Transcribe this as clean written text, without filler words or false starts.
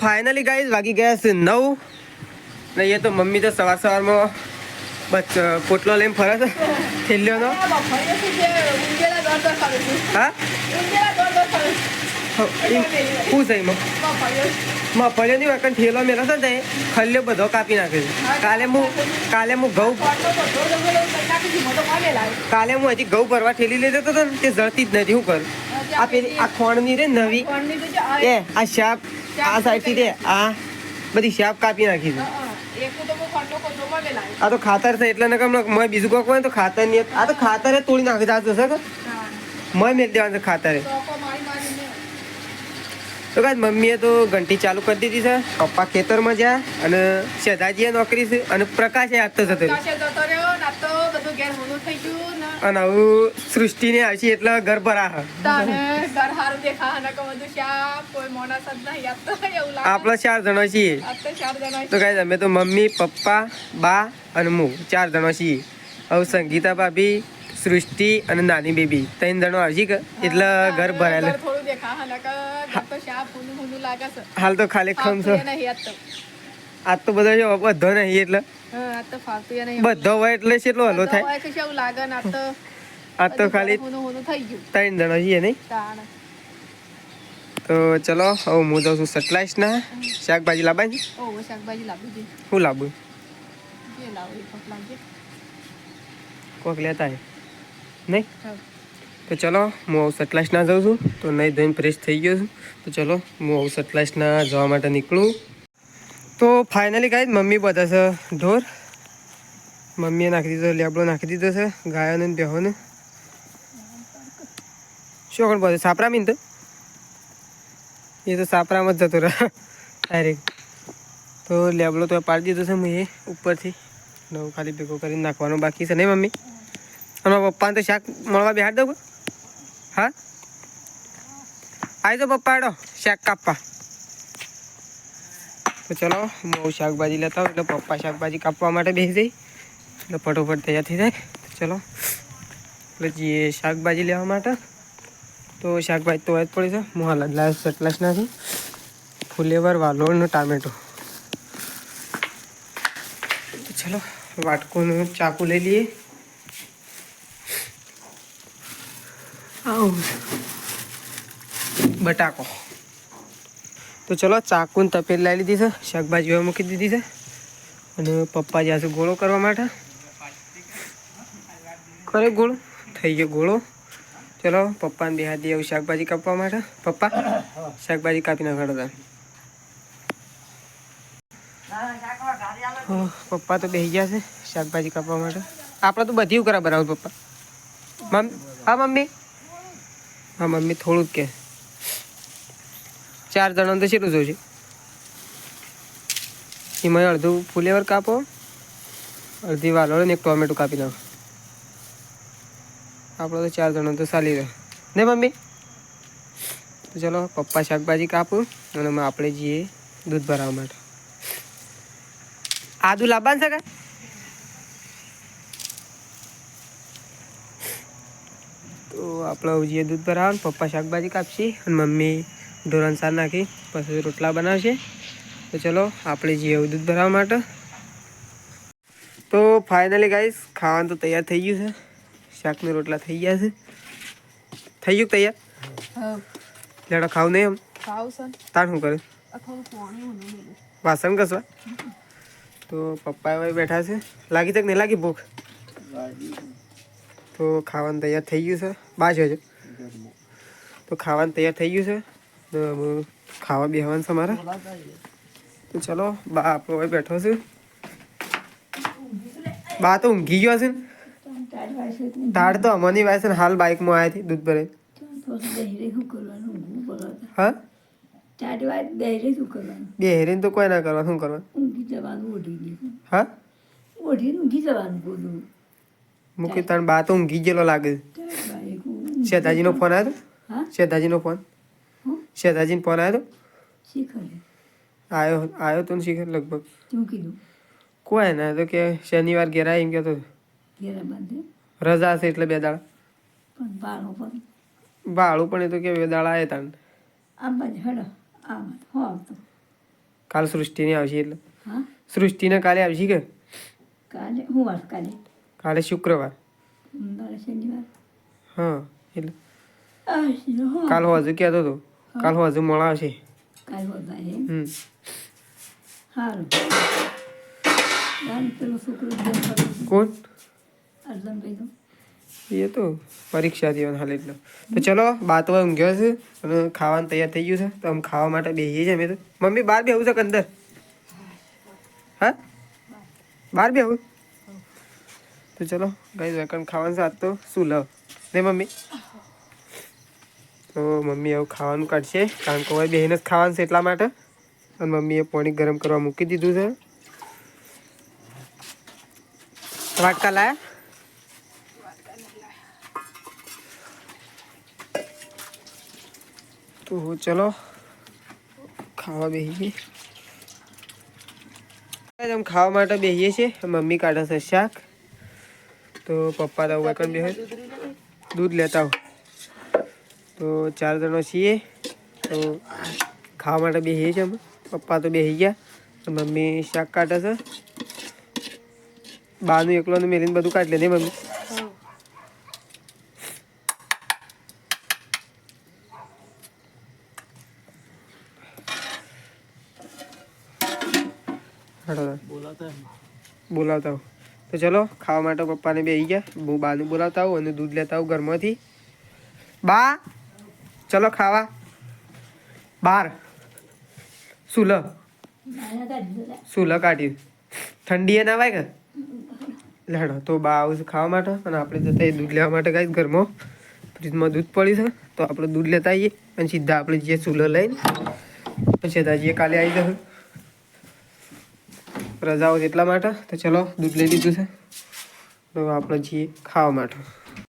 Finally guys વાગી ગયા છે 9 ને એ તો મમ્મી તો સવારમાં બસ પોટલો લઈને ફરે છે થેલીઓનો. હા શું છે એમાં મફળીઓની વખત ઠેલો મેલો છે ને ખલ્યો બધો કાપી નાખે છે. કાલે હું હજી ઘઉં ભરવા ઠેલી લઈ જતો હતો ને તે જળતી જ નથી. શું કરું આ પેલી આ ખોણની રે નવી એ આ શાપ આ સાઈડથી રે આ બધી શાપ કાપી નાખી છે. આ તો ખાતર છે એટલે ને મેં બીજું કોઈ હોય તો ખાતર નહીં. આ તો ખાતરે તોડી નાખી જતું છે કે મેં મેળ દેવાનું છે ખાતરે. તો કાંઈ મમ્મીએ તો ઘંટી ચાલુ કરી દીધી છે. પપ્પા ખેતરમાં જ્યાં અને શેધાજીએ નોકરી છે અને પ્રકાશે આપતો જતો અને આવું સૃષ્ટિને આવશે એટલે ઘર ભરા આપણે 4 જણા છીએ. તો કાંઈ અમે તો મમ્મી પપ્પા બા અને હું 4 જણા છીએ. હવે સંગીતા ભાભી સૃષ્ટિ અને નાની બેબી 3 જણો આવશે કે એટલે ઘર ભરાયેલું. હાલ તો ખાલી ખમ છે. આજ તો બધો બધો નહીં એટલે બધો હોય એટલે કેટલો હલો થાય. આ તો ખાલી 3 જણા છીએ નહીં. તો ચલો હવે હું જાઉં છું સટલાઈસ ના શાકભાજી લાવવાની. શું લાવું કોક લેતા નહીં. તો ચલો હું આવું સટલાઈસ ના જાઉં છું. તો નહીં ધોઈને ફ્રેશ થઈ ગયો છું. તો ચલો હું આવું સટલાઈસ ના જવા માટે નીકળું. તો ફાઇનલી ગાય મમ્મી બધા છે ઢોર. મમ્મીએ નાખી દીધો લેબડો નાખી દીધો છે ગાયોને બેહોને. શું ખબર બધું સાપરા મીન તો એ તો સાપરામાં જ જતો રહે ડાયરેક્ટ. તો લેબડો તો પાડી દીધો છે મેં એ ઉપરથી નવું ખાલી ભેગો કરીને નાખવાનો બાકી છે નહીં મમ્મી. અને પપ્પાને તો શાક મળવા બેહાડ દઉં. હા આવી તો પપ્પા આડો શાક કાપવા. તો ચલો હું શાકભાજી લેતા હોઉં એટલે પપ્પા શાકભાજી કાપવા માટે બેસી જાય એટલે ફટોફટ તૈયાર થઈ જાય. ચલો એટલે જઈએ શાકભાજી લેવા માટે. તો શાકભાજી તો જ પડે છે. હું હાલ જ લાવ્યો સટલાસ નાખી ફુલેવર વાલોળનું ટામેટો. ચલો વાટકોનું ચાકુ લઈ લઈએ. બટાકો. તો ચલો ચાકુને તપેલ લાવી લીધી છે. શાકભાજી મૂકી દીધી છે અને પપ્પા જ્યાં છે ગોળો કરવા માટે. કરે ગોળો થઈ ગયો ગોળો. ચલો પપ્પાને બે હાથ દે આવું શાકભાજી કાપવા માટે. પપ્પા શાકભાજી કાપી નાખો. પપ્પા તો બેસી ગયા છે શાકભાજી કાપવા માટે. આપણે તો બધી કરા બનાવું પપ્પા. હા મમ્મી. હા મમ્મી થોડું જ કે 4 જણા તો કેટલું જોઈશે. એમાં અડધું ફુલેવર કાપો અડધી વાલોળ ને એક ટોમેટો કાપી નાખો. આપણે તો 4 જણા તો ચાલી રહે ને મમ્મી. તો ચલો પપ્પા શાકભાજી કાપું અને આપણે જઈએ દૂધ ભરાવવા માટે. આદુ લાવવાનું છે કાંઈ. તો આપણે જઈએ દૂધ ભરાવવાનું. પપ્પા શાકભાજી કાપશે અને મમ્મી ઢોરણ સાર નાખી પછી રોટલા બનાવશે. તો ચલો આપણે જઈએ દૂધ ભરાવવા માટે. તો ફાઇનલી ગાઈસ ખાવાનું તો તૈયાર થઈ ગયું છે. શાકની રોટલા થઈ ગયા છે. થઈ ગયું તૈયાર. લેડો ખાવ નહીં એમ તાર શું કરે વાસણ કસવા. તો પપ્પા હવે બેઠા છે. લાગી તક નહીં લાગી ભૂખ. તો ખાવાનું તૈયાર થઈ ગયું છે. બાજ હજુ તો ખાવાનું તૈયાર થઈ ગયું છે. તો ખાવા બેસવાનું છે મારે. તો ચલો બા આપણો હવે બેઠો છે. બા તો ઊંઘી ગયો છે ને. ટાઢ તો અમની વાય છે ને હાલ બાઇકમાં આવ્યા હતી દૂધ ભરે. હા બેહરીને તો કોઈ ના કરવા શું કરવાનું. હા મૂકી તાણ બા તો ઊંઘી ગયેલો લાગે. શેતાજીનો ફોન આવ્યો હતો. શેતાજીનો ફોન શેતાજીનો ફોન આવ્યો હતો. આવ્યો તો ને શીખર લગભગ કોઈ ના તો કે શનિવાર ઘેરા એમ કહેતો રજા છે એટલે 2 દાડા ભાડું પણ એ તો કે 2 દાડા આવ્યા તાણ. કાલ સૃષ્ટિને આવશે એટલે હા સૃષ્ટિને કાલે આવશે કે કાલે હું વાર કાલે કાલે શુક્રવાર મારે શનિવાર હા એટલે આવશે હા કાલ હજુ કહેતો હતો કાલ હજુ મોડા આવશે કાલે વધારે હમ સારું પેલો છોકરો કોણ અર્જન ભાઈ તો એ તો પરીક્ષા દેવાની હાલ એટલે તો ચલો બાત હવે ઊંઘ્યો છે અને ખાવાનું તૈયાર થઈ ગયું છે તો આમ ખાવા માટે બેસીએ છીએ અમે તો મમ્મી બહાર બેવું છે કે અંદર હા બહાર બેવું તો ચલો ગઈ વેકન ખાવાનું સાથ તો શું લવ ને મમ્મી તો મમ્મી એવું ખાવાનું કાઢશે કારણ કે હવે બેહીને જ ખાવાનું છે એટલા માટે અને મમ્મીએ પાણી ગરમ કરવા મૂકી દીધું છે વાટકા લાયા તો ચલો ખાવા બેસીએ આમ ખાવા માટે બેસીએ છીએ મમ્મી કાઢે છે શાક તો પપ્પા તો વેકન બેસે દૂધ લેતા આવો તો 4 જણો છીએ તો ખાવા માટે બેસીએ છીએ અમે પપ્પા તો બેસી ગયા મમ્મી શાક કાઢે છે બાનું એકલોને મેલીને બધું કાઢી લે ને મમ્મી બોલાવતા આવું તો ચલો ખાવા માટે પપ્પાને બેસી ગયા હું બાનું બોલાવતા આવું અને દૂધ લેતા આવું ઘરમાંથી બા ચલો ખાવા બાર સુલ કાઢ્યું ઠંડી એ ના વાય કે લેડો તો બા આવું છે ખાવા માટે અને આપણે જતા દૂધ લેવા માટે કાંઈ ઘરમાં ફ્રીજમાં દૂધ પડ્યું છે તો આપણે દૂધ લેતા આવીએ અને સીધા આપણે જે ચૂલો લઈને પછી દાજીએ કાલે આવી જશે રજાઓ એટલા માટે તો ચલો દૂધ લઈ લીધું છે તો આપણે જઈએ ખાવા માટે